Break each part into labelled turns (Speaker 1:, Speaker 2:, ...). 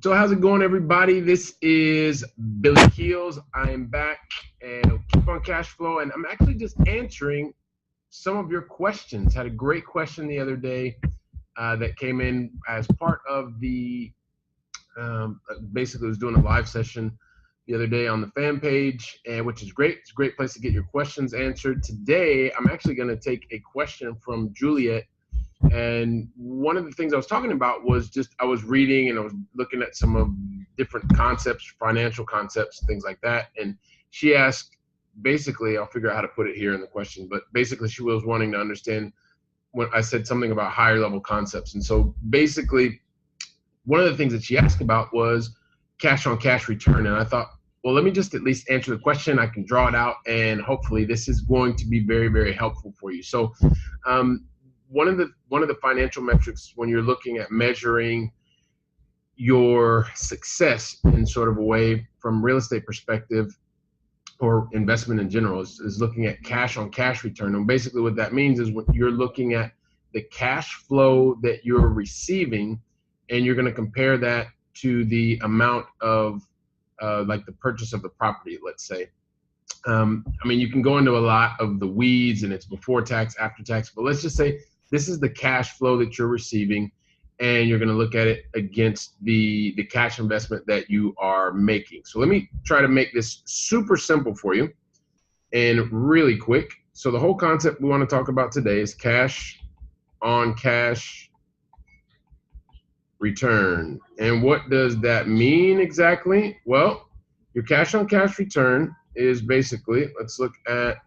Speaker 1: So how's it going, everybody? This is Billy Keels. I am back and keep on cash flow, and I'm actually just answering some of your questions. Had a great question the other day that came in as part of the basically was doing a live session the other day on the fan page, and which is great. It's a great place to get your questions answered. Today, I'm actually going to take a question from Juliet. And one of the things I was talking about was just I was reading and I was looking at some of different concepts, financial concepts, things like that. And she asked, basically, I'll figure out how to put it here in the question, but basically she was wanting to understand when I said something about higher level concepts. And so basically, one of the things that she asked about was cash on cash return. And I thought, well, let me just at least answer the question. I can draw it out, and hopefully this is going to be very, very helpful for you. So one of the financial metrics when you're looking at measuring your success in sort of a way from real estate perspective or investment in general is looking at cash on cash return. And basically what that means is when you're looking at the cash flow that you're receiving, and you're going to compare that to the amount of like the purchase of the property, let's say. I mean, you can go into a lot of the weeds and it's before tax, after tax, but let's just say this is the cash flow that you're receiving, and you're going to look at it against the cash investment that you are making. So let me try to make this super simple for you and really quick. So the whole concept we want to talk about today is cash on cash return. And what does that mean exactly? Well, your cash on cash return is basically, let's look at,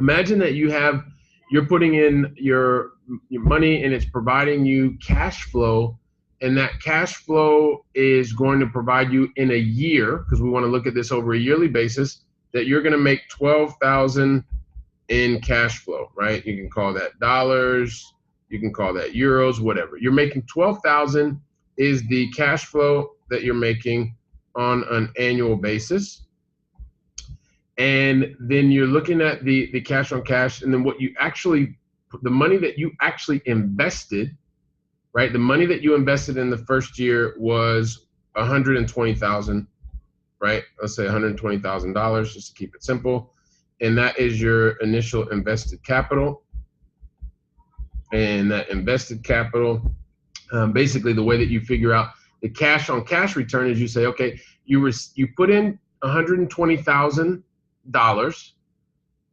Speaker 1: imagine that you're putting in your money and it's providing you cash flow, and that cash flow is going to provide you in a year, because we want to look at this over a yearly basis, that you're going to make $12,000 in cash flow, right? You can call that dollars, you can call that euros, whatever. You're making $12,000 is the cash flow that you're making on an annual basis. And then you're looking at the cash on cash, and then what you actually, the money that you actually invested, right? The money that you invested in the first year was $120,000, right? Let's say $120,000 just to keep it simple. And that is your initial invested capital. And that invested capital, basically the way that you figure out the cash on cash return is you say, okay, you put in $120,000,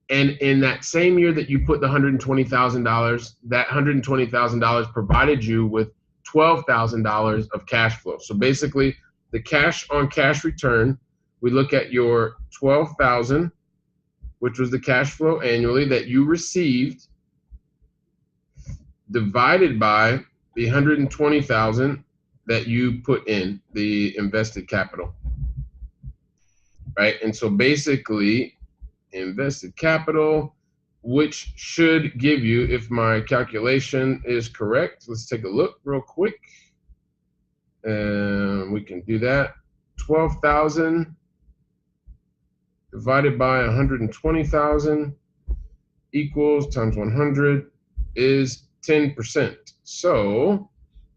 Speaker 1: and in that same year that you put the $120,000, that $120,000 provided you with $12,000 of cash flow. So basically, the cash on cash return, we look at your $12,000, which was the cash flow annually that you received, divided by the $120,000 that you put in the invested capital, right? And so basically, invested capital, which should give you, if my calculation is correct, let's take a look real quick. We can do that. 12,000 divided by 120,000 equals times 100 is 10%. So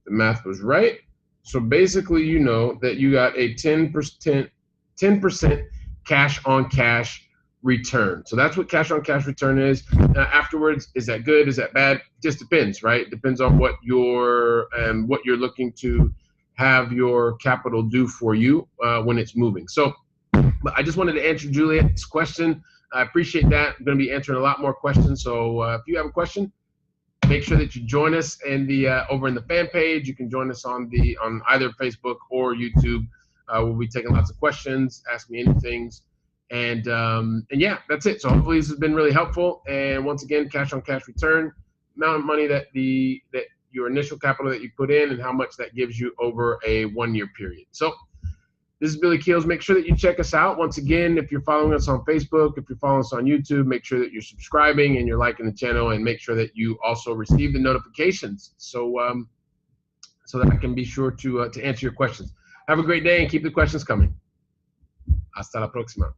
Speaker 1: the math was right. So basically, you know that you got a 10% cash on cash return. So that's what cash on cash return is. Now afterwards, is that good? Is that bad? Just depends, right? Depends on what you're looking to have your capital do for you when it's moving. So but I just wanted to answer Juliet's question. I appreciate that. I'm going to be answering a lot more questions. So if you have a question, make sure that you join us in the over in the fan page. You can join us on either Facebook or YouTube. We'll be taking lots of questions. Ask me anything, and yeah, that's it. So hopefully this has been really helpful. And once again, cash on cash return, amount of money that your initial capital that you put in, and how much that gives you over a 1-year period. So this is Billy Keels. Make sure that you check us out. Once again, if you're following us on Facebook, if you're following us on YouTube, make sure that you're subscribing and you're liking the channel, and make sure that you also receive the notifications so that I can be sure to answer your questions. Have a great day and keep the questions coming. Hasta la próxima.